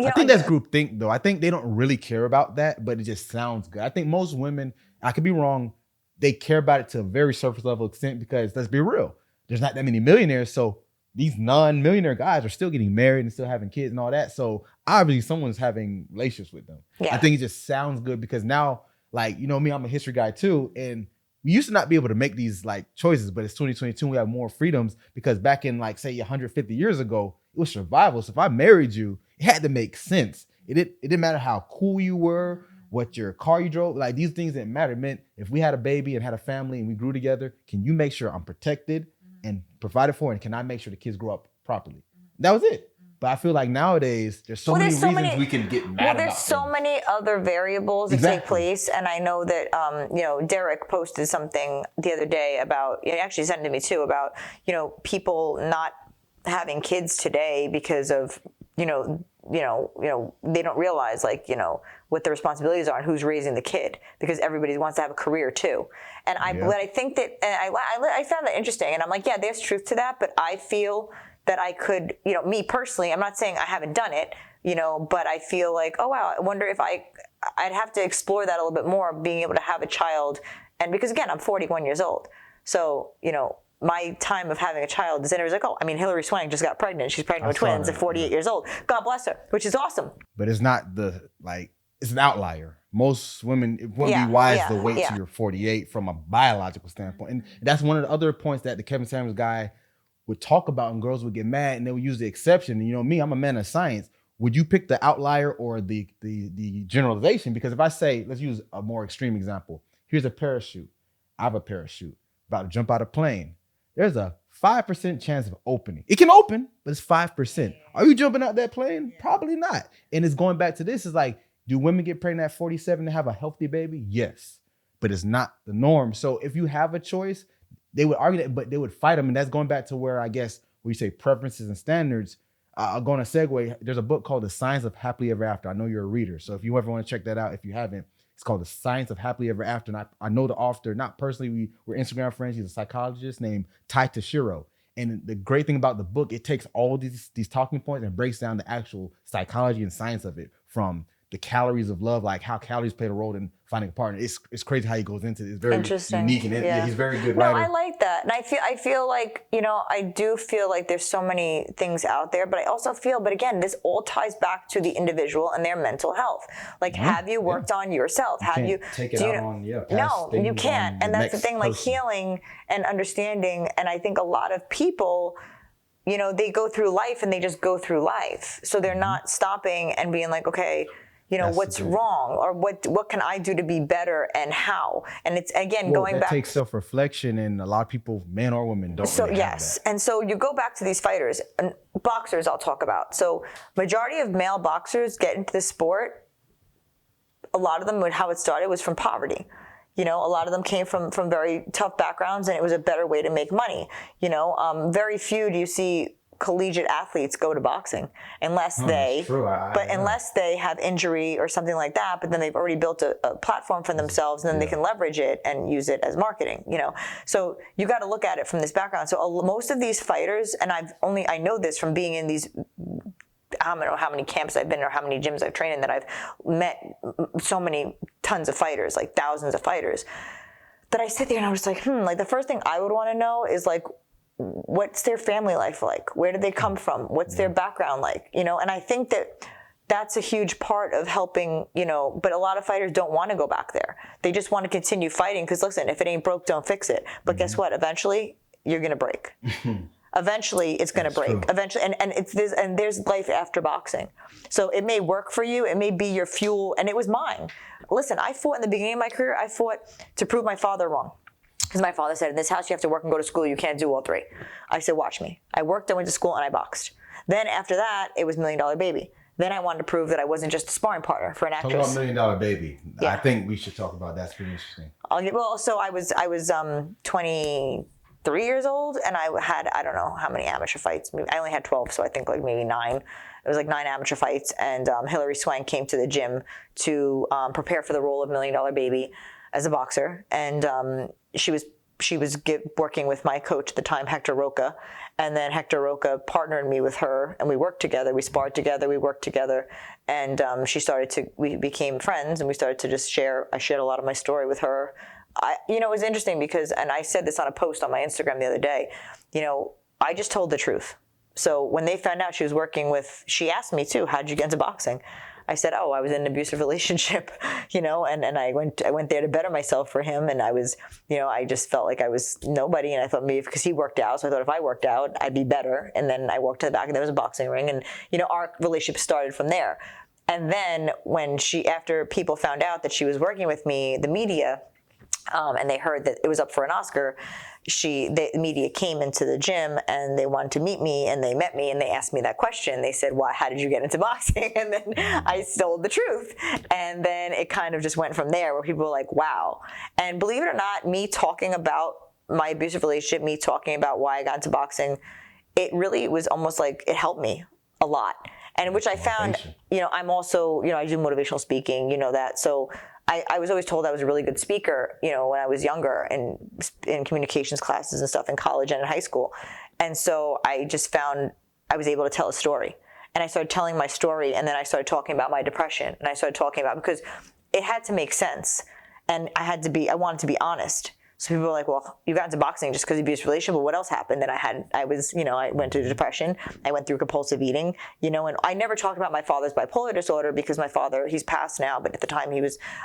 I think that's groupthink though. I think they don't really care about that, but it just sounds good. I think most women, I could be wrong, they care about it to a very surface level extent because let's be real, there's not that many millionaires. So these non-millionaire guys are still getting married and still having kids and all that. So obviously someone's having relationships with them. Yeah. I think it just sounds good because now, like, you know me, I'm a history guy too. And we used to not be able to make these like choices, but it's 2022. We have more freedoms because back in like, say 150 years ago, it was survival. So if I married you, it had to make sense. It didn't matter how cool you were, what your car you drove. Like these things didn't matter. It meant if we had a baby and had a family and we grew together, can you make sure I'm protected and provided for, and can I make sure the kids grow up properly? That was it. But I feel like nowadays there's so many reasons we can get mad about there's so things. Many other variables that take place, and I know that Derek posted something the other day about, he actually sent it to me too, about people not having kids today because of they don't realize what the responsibilities are and who's raising the kid, because everybody wants to have a career too. And but I think that I found that interesting, and I'm like, yeah, there's truth to that, but I feel that I could, me personally, I'm not saying I haven't done it, but I feel like, oh wow, I wonder if I'd have to explore that a little bit more, being able to have a child, and because again, I'm 41 years old, so my time of having a child is, and it was like, Hillary Swank just got pregnant. She's pregnant with twins at 48 years old. God bless her, which is awesome. But it's not it's an outlier. Most women, it wouldn't be wise to wait till you're 48 from a biological standpoint. And that's one of the other points that the Kevin Samuels guy would talk about, and girls would get mad and they would use the exception. And me, I'm a man of science. Would you pick the outlier or the generalization? Because if I say, let's use a more extreme example. Here's a parachute. I have a parachute. About to jump out of a plane. There's a 5% chance of opening. It can open, but it's 5%. Are you jumping out that plane? Probably not. And it's going back to this, is like, do women get pregnant at 47 to have a healthy baby? Yes, but it's not the norm. So if you have a choice, they would argue that, but they would fight them. And that's going back to where I guess where you say preferences and standards. I'll go on a segue. There's a book called The Science of Happily Ever After. I know you're a reader. So if you ever want to check that out, if you haven't, it's called The Science of Happily Ever After. And I know the author, not personally, we're Instagram friends. He's a psychologist named Tai Tashiro. And the great thing about the book, it takes all these talking points and breaks down the actual psychology and science of it, from the calories of love, like how calories play a role in finding a partner. It's crazy how he goes into it. It's very unique, and he's very good writer. No, I like that. And I feel like, I do feel like there's so many things out there, but I also feel, but again, this all ties back to the individual and their mental health. Like, have you worked on yourself? Have you take it out on no, you can't. And that's the thing, like healing and understanding. And I think a lot of people, they go through life and they just go through life. So they're not stopping and being like, okay, what's wrong, or what can I do to be better, and how? And it's again going back. It takes self-reflection, and a lot of people, men or women, don't. So really have that. And so you go back to these fighters and boxers. I'll talk about. So majority of male boxers get into the sport. A lot of them, how it started was from poverty. A lot of them came from very tough backgrounds, and it was a better way to make money. Very few do you see collegiate athletes go to boxing unless they have injury or something like that, but then they've already built a platform for themselves, and then they can leverage it and use it as marketing, so you got to look at it from this background. So most of these fighters, and I know this from being in these I don't know how many camps I've been or how many gyms I've trained in that I've met so many tons of fighters, like thousands of fighters, that I sit there and I was like, like the first thing I would want to know is like, what's their family life like? Where did they come from? What's their background like? You know, and I think that that's a huge part of helping, you know, but a lot of fighters don't want to go back there. They just want to continue fighting because listen, if it ain't broke, don't fix it. But guess what? Eventually you're going to break. Eventually it's going to break. True. Eventually. And it's this, and there's life after boxing. So it may work for you. It may be your fuel. And it was mine. Listen, I fought in the beginning of my career. I fought to prove my father wrong. Because my father said, in this house, you have to work and go to school. You can't do all three. I said, watch me. I worked, I went to school, and I boxed. Then after that, it was $1 Million Baby. Then I wanted to prove that I wasn't just a sparring partner for an actress. Talk about $1 Million Baby. Yeah. I think we should talk about that. That's pretty interesting. So I was 23 years old, and I had, I don't know how many amateur fights. I only had 12, so I think like maybe 9. It was like 9 amateur fights, and Hilary Swank came to the gym to prepare for the role of $1 Million Baby as a boxer, and she was working with my coach at the time, Hector Roca, and then Hector Roca partnered me with her, and we worked together, we sparred together, we worked together, and we became friends, and we started to just I shared a lot of my story with her. It was interesting because, and I said this on a post on my Instagram the other day, I just told the truth. So when they found out she was working with, she asked me too, how'd you get into boxing? I said, I was in an abusive relationship, and I went there to better myself for him. And I was, I just felt like I was nobody. And I thought maybe because he worked out. So I thought if I worked out, I'd be better. And then I walked to the back and there was a boxing ring. And, our relationship started from there. And then after people found out that she was working with me, the media, and they heard that it was up for an Oscar, the media came into the gym and they wanted to meet me, and they met me and they asked me that question. They said, "Why? How did you get into boxing?" And then I told the truth, and then it kind of just went from there, where people were like, "Wow!" And believe it or not, me talking about my abusive relationship, me talking about why I got into boxing, it really was almost like it helped me a lot. And which I found, I'm also, I do motivational speaking, that. So I was always told I was a really good speaker, when I was younger and in communications classes and stuff in college and in high school. And so I just found I was able to tell a story. And I started telling my story, and then I started talking about my depression, and I started talking about, because it had to make sense. And I wanted to be honest. So people were like, well, you got into boxing just because of abusive relationship, but what else happened? And I went through depression. I went through compulsive eating, and I never talked about my father's bipolar disorder because my father, he's passed now, but at the time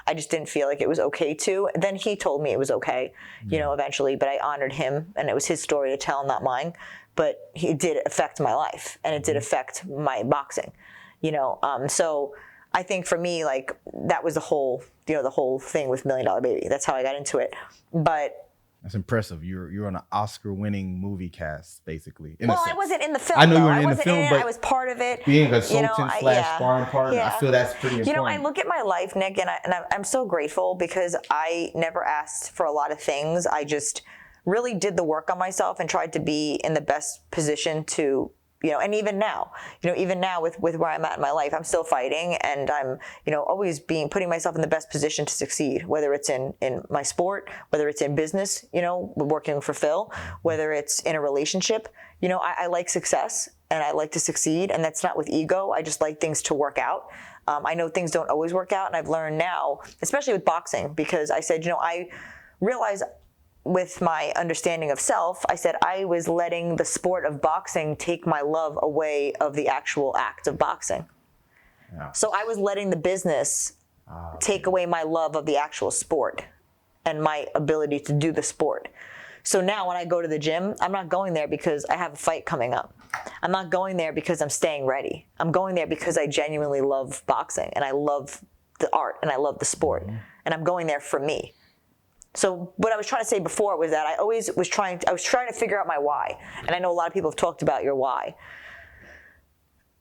I just didn't feel like it was okay to. Then he told me it was okay, eventually, but I honored him, and it was his story to tell, not mine. But it did affect my life, and it did affect my boxing, so I think for me, like, that was the whole thing with $1 Million Baby. That's how I got into it. But that's impressive. You're on an Oscar-winning movie cast, basically. I wasn't in the film. I know you weren't in the film, but I was part of it. Being a consultant / sparring partner, I feel that's pretty important. I look at my life, Nick, and I'm so grateful because I never asked for a lot of things. I just really did the work on myself and tried to be in the best position to. And even now with where I'm at in my life, I'm still fighting, and I'm, always putting myself in the best position to succeed, whether it's in my sport, whether it's in business, working for Phil, whether it's in a relationship. I like success and I like to succeed, and that's not with ego. I just like things to work out. I know things don't always work out, and I've learned now, especially with boxing, because I said, I realize with my understanding of self, I said I was letting the sport of boxing take my love away of the actual act of boxing. Yeah. So I was letting the business take away my love of the actual sport and my ability to do the sport. So now when I go to the gym, I'm not going there because I have a fight coming up. I'm not going there because I'm staying ready. I'm going there because I genuinely love boxing, and I love the art, and I love the sport. Mm-hmm. And I'm going there for me. So what I was trying to say before was that I was trying to figure out my why. And I know a lot of people have talked about your why.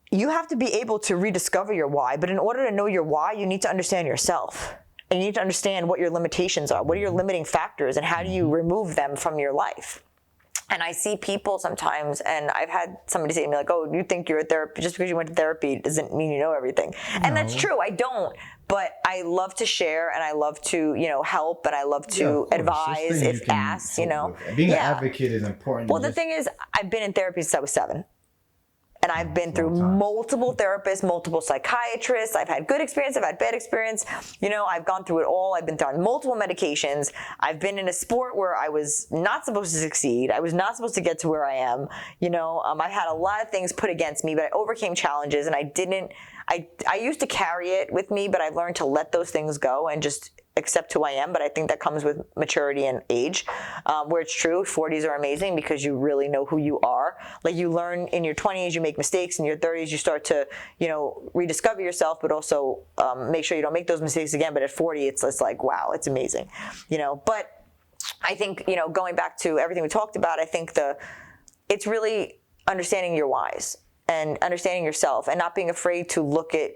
You have to be able to rediscover your why, but in order to know your why, you need to understand yourself. And you need to understand what your limitations are. What are your limiting factors, and how do you remove them from your life? And I see people sometimes, and I've had somebody say to me, like, oh, you think you're a therapist, just because you went to therapy doesn't mean you know everything. No. And that's true, I don't. But I love to share, and I love to, help, and I love to advise if asked, Being an advocate is important. Well, the thing is, I've been in therapy since I was 7. And I've been through multiple therapists, multiple psychiatrists. I've had good experience. I've had bad experience. You know, I've gone through it all. I've been through multiple medications. I've been in a sport where I was not supposed to succeed. I was not supposed to get to where I am. You know, I had a lot of things put against me, but I overcame challenges, and I used to carry it with me, but I've learned to let those things go and just accept who I am. But I think that comes with maturity and age, where it's true. 40s are amazing because you really know who you are. Like, you learn in your 20s, you make mistakes. In your 30s, you start to, you know, rediscover yourself, but also make sure you don't make those mistakes again. But at 40, it's like, wow, it's amazing, you know. But I think, you know, going back to everything we talked about, I think it's really understanding your whys and understanding yourself and not being afraid to look at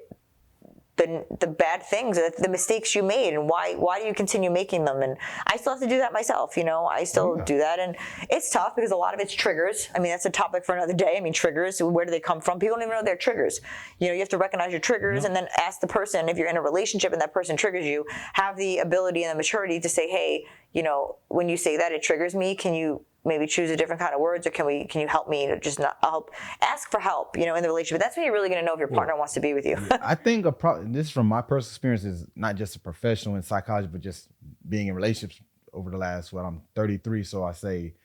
the bad things, the mistakes you made, and why do you continue making them? And I still have to do that myself, you know. I still do that, and it's tough because a lot of it's triggers. I mean, that's a topic for another day. I mean, triggers, where do they come from? People don't even know they're triggers. You know, you have to recognize your triggers and then ask the person, if you're in a relationship and that person triggers you, have the ability and the maturity to say, hey, you know, when you say that it triggers me, can you maybe choose a different kind of words, or can you help me to just not help, ask for help, you know, in the relationship. That's when you're really going to know if your partner wants to be with you. I think this is from my personal experience, is not just a professional in psychology, but just being in relationships over the last, I'm 33. So I say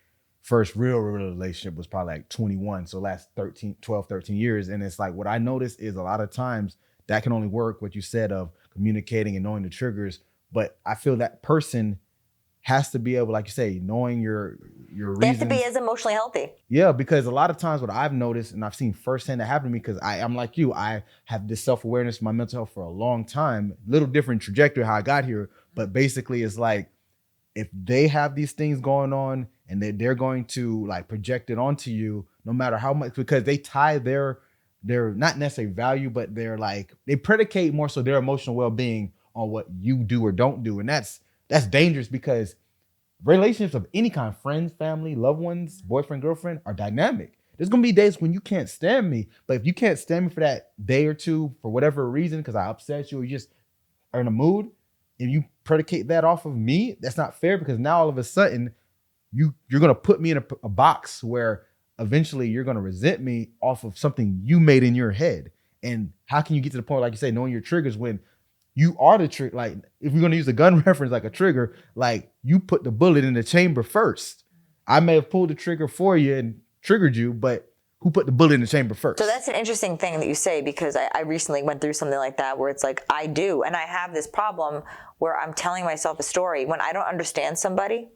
first real relationship was probably like 21. So last 12, 13 years. And it's like, what I noticed is a lot of times that can only work, what you said, of communicating and knowing the triggers. But I feel that person has to be able, like you say, knowing your reasons. They have to be as emotionally healthy. Yeah, because a lot of times what I've noticed, and I've seen firsthand that happen to me, because I'm like you, I have this self-awareness in my mental health for a long time, little different trajectory how I got here, but basically it's like, if they have these things going on and they're going to like project it onto you, no matter how much, because they tie their not necessarily value, but they're like, they predicate more so their emotional well-being on what you do or don't do. And that's dangerous, because relationships of any kind, friends, family, loved ones, boyfriend, girlfriend, are dynamic. There's going to be days when you can't stand me, but if you can't stand me for that day or two, for whatever reason, because I upset you or you just are in a mood, and you predicate that off of me, that's not fair, because now all of a sudden you're going to put me in a box where eventually you're going to resent me off of something you made in your head. And how can you get to the point, like you say, knowing your triggers, when you are the trigger? Like, if we're going to use a gun reference, like a trigger, like, you put the bullet in the chamber first. I may have pulled the trigger for you and triggered you, but who put the bullet in the chamber first? So that's an interesting thing that you say, because I recently went through something like that, where it's like, I do. And I have this problem where I'm telling myself a story when I don't understand somebody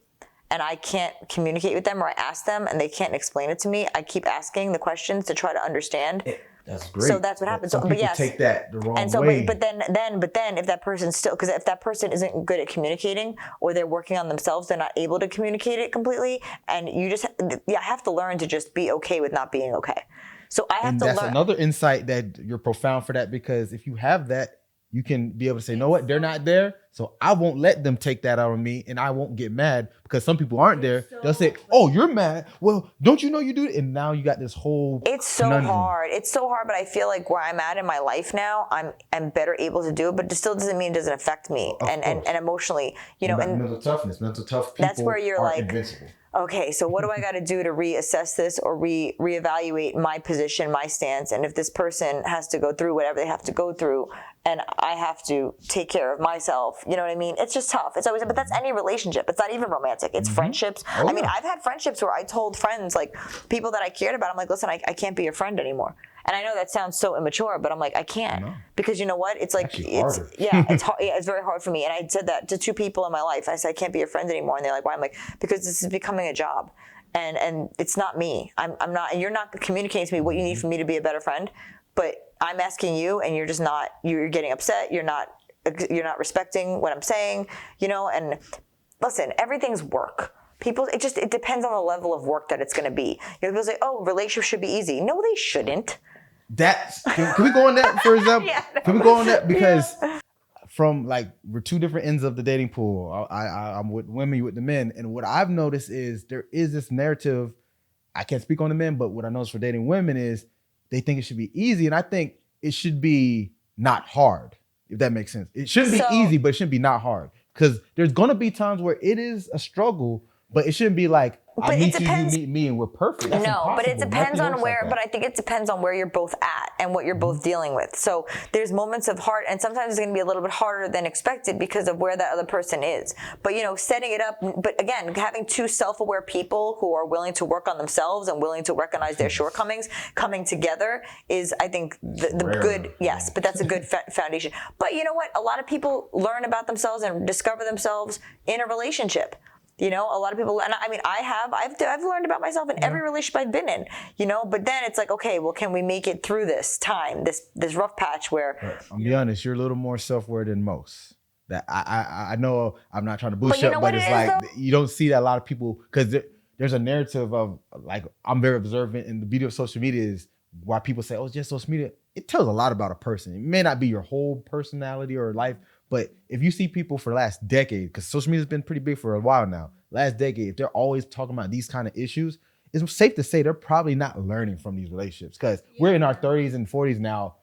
and I can't communicate with them, or I ask them and they can't explain it to me. I keep asking the questions to try to understand. That's great. So that's what happens. Some people take that the wrong way. But then if that person's still, because if that person isn't good at communicating, or they're working on themselves, they're not able to communicate it completely. And you just, I have to learn to just be okay with not being okay. So I have to learn. That's another insight, that you're profound for that, because if you have that, you can be able to say, you know what, they're not there, so I won't let them take that out on me, and I won't get mad, because some people aren't there. They'll say, oh, you're mad. Well, don't you know you do it? And now you got this whole It's so conundrum. hard. It's so hard, but I feel like where I'm at in my life now, I'm better able to do it, but it still doesn't mean it doesn't affect me and emotionally, you know. And mental toughness, mental tough people, that's where you're aren't like, invincible. Okay, so what do I got to do to reassess this, or reevaluate my position, my stance? And if this person has to go through whatever they have to go through, and I have to take care of myself, you know what I mean? It's just tough. It's always, but that's any relationship. It's not even romantic. It's friendships. I mean, I've had friendships where I told friends, like people that I cared about, I'm like, listen, I can't be your friend anymore. And I know that sounds so immature, but I'm like, I can't, because you know what? It's like, it's hard. It's very hard for me. And I said that to two people in my life. I said, I can't be your friend anymore. And they're like, why? I'm like, because this is becoming a job, and it's not me. I'm not, and you're not communicating to me what you need for me to be a better friend, but I'm asking you, and you're just not, you're getting upset. You're not respecting what I'm saying, you know. And listen, everything's work. People, it depends on the level of work that it's going to be. You know, people say, oh, relationships should be easy. No, they shouldn't. Can we go on that, for example? Can we go on that? Because from, like, we're two different ends of the dating pool. I'm with women, you with the men. And what I've noticed is there is this narrative. I can't speak on the men, but what I notice for dating women is they think it should be easy. And I think it should be not hard, if that makes sense. It shouldn't be easy, but it shouldn't be not hard. Because there's going to be times where it is a struggle, but it shouldn't be like I meet you meet me, and we're perfect. That's no, but it impossible. depends Nothing on works where. like But that. I think it depends on where you're both at and what you're both dealing with. So there's moments of heart, and sometimes it's going to be a little bit harder than expected because of where that other person is. But setting it up. But again, having two self-aware people who are willing to work on themselves and willing to recognize their shortcomings coming together is, I think, the good. Yes, but that's a good foundation. But you know what? A lot of people learn about themselves and discover themselves in a relationship. A lot of people, and I mean, I've learned about myself in every relationship I've been in, but then it's like, okay, well, can we make it through this time, this rough patch where. I'll be honest, you're a little more self-aware than most. That I know I'm not trying to boost you up, but it's like, you don't see that a lot of people, because there's a narrative of, like, I'm very observant, and the beauty of social media is why people say, oh, it's just social media. It tells a lot about a person. It may not be your whole personality or life, but if you see people for the last decade, because social media has been pretty big for a while now, last decade, if they're always talking about these kind of issues, it's safe to say they're probably not learning from these relationships, because we're in our 30s and 40s now.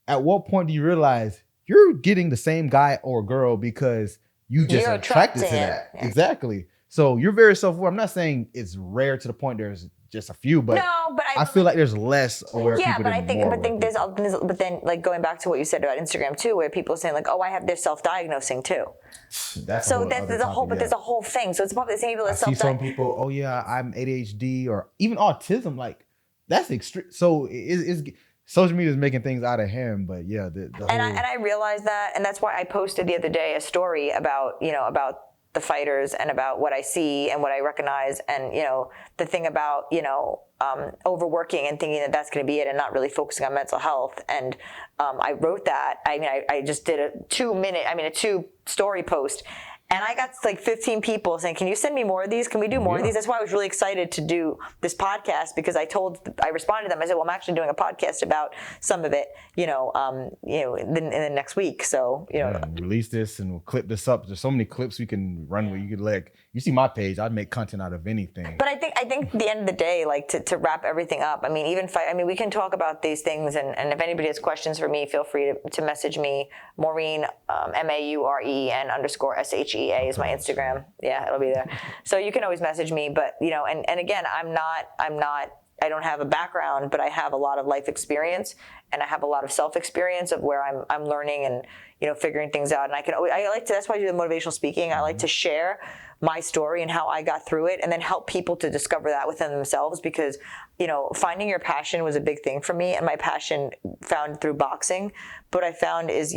At what point do you realize you're getting the same guy or girl because you're attracted to that? Yeah. Exactly. So you're very self-aware. I'm not saying it's rare to the point there's just a few, but I feel like there's less aware people than more. But then, like, going back to what you said about Instagram too, where people are saying, like, oh, they're self-diagnosing too. There's a whole thing. So it's probably the same people that see some people, oh yeah, I'm ADHD or even autism. Like, that's extreme. So it's social media is making things out of him, but yeah, and I realized that, and that's why I posted the other day a story about the fighters and about what I see and what I recognize, and the thing about overworking and thinking that that's going to be it and not really focusing on mental health. And I wrote that. I mean, I just did a 2-story post. And I got like 15 people saying, can you send me more of these? Can we do more of these? That's why I was really excited to do this podcast, because I responded to them. I said, well, I'm actually doing a podcast about some of it, in the next week. So, release this and we'll clip this up. There's so many clips we can run with. You could, like, you see my page, I'd make content out of anything. But I think at the end of the day, like, to wrap everything up, I mean, we can talk about these things, and if anybody has questions for me, feel free to message me. Maureen, MAUREN_SHEA is my Instagram. Yeah, it'll be there. So you can always message me, but and again, I don't have a background, but I have a lot of life experience, and I have a lot of self experience of where I'm learning and figuring things out. And that's why I do the motivational speaking. I like to share my story and how I got through it, and then help people to discover that within themselves, because finding your passion was a big thing for me, and my passion found through boxing. But what I found is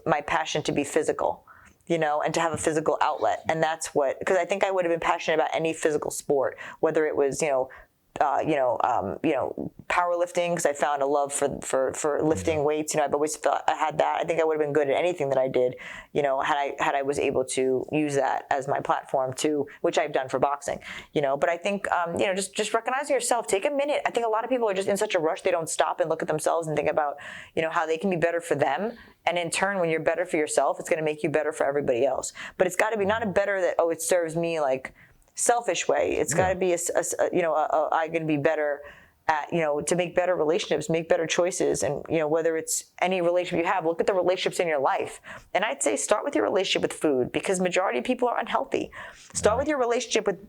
my passion to be physical, and to have a physical outlet. And that's because I think I would have been passionate about any physical sport, whether it was powerlifting, because I found a love for lifting weights. I've always felt I had that. I think I would have been good at anything that I did, had I was able to use that as my platform too, which I've done for boxing. But I think just recognizing yourself, take a minute. I think a lot of people are just in such a rush, they don't stop and look at themselves and think about how they can be better for them. And in turn, when you're better for yourself, it's going to make you better for everybody else. But it's got to be not a better that, it serves me, like, selfish way. It's got to be I'm going to be better at, to make better relationships, make better choices. And, whether it's any relationship you have, look at the relationships in your life. And I'd say start with your relationship with food, because majority of people are unhealthy. Start with your relationship with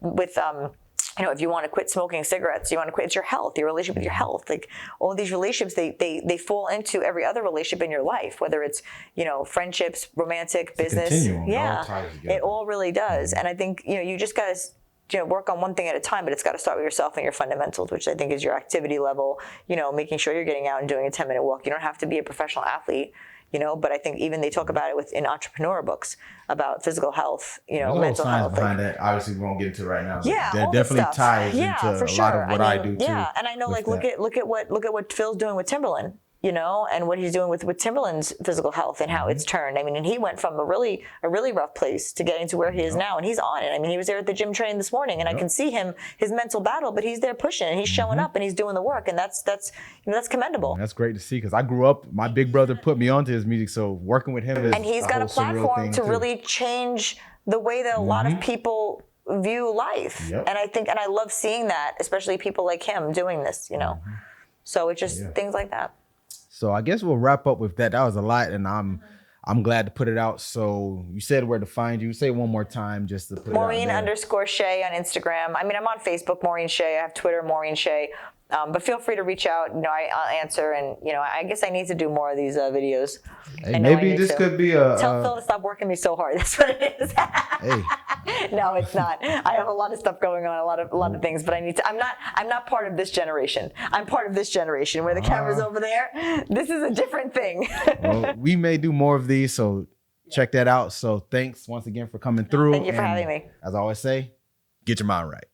if you want to quit smoking cigarettes, you want to quit, it's your health, your relationship with your health. Like, all of these relationships, they fall into every other relationship in your life, whether it's, friendships, romantic, business. It all really does. And I think, you just got to work on one thing at a time, but it's got to start with yourself and your fundamentals, which I think is your activity level, making sure you're getting out and doing a 10-minute walk. You don't have to be a professional athlete, but I think even they talk about it in entrepreneur books about physical health, mental health. Behind that, obviously we won't get into right now. Yeah, that definitely ties into for a lot of what I do too. Yeah, and I know, like, look at what Phil's doing with Timberland. And what he's doing with Timberland's physical health and how it's turned. I mean, and he went from a really rough place to getting to where he is now, and he's on it. I mean, he was there at the gym training this morning, and I can see his mental battle, but he's there pushing, and he's showing up, and he's doing the work, and that's commendable. That's great to see, because I grew up, my big brother put me onto his music, so working with him is and he's got a platform to really change the way that a lot of people view life. And I love seeing that, especially people like him doing this, So it's just things like that. So I guess we'll wrap up with that. That was a lot, and I'm glad to put it out. So you said where to find you. Say it one more time just to put it out Maureen there. _Shea on Instagram. I mean, I'm on Facebook, Maureen Shea. I have Twitter, Maureen Shea. But feel free to reach out. You know, I'll answer. And, you know, I guess I need to do more of these videos. Hey, maybe this could be a... Tell Phil to stop working me so hard. That's what it is. Hey. No, it's not. I have a lot of stuff going on, a lot of things, but I need to. I'm not part of this generation. I'm part of this generation where the camera's over there. This is a different thing. Well, we may do more of these, so check that out. So thanks once again for coming through. Thank you for having me. As I always say, get your mind right.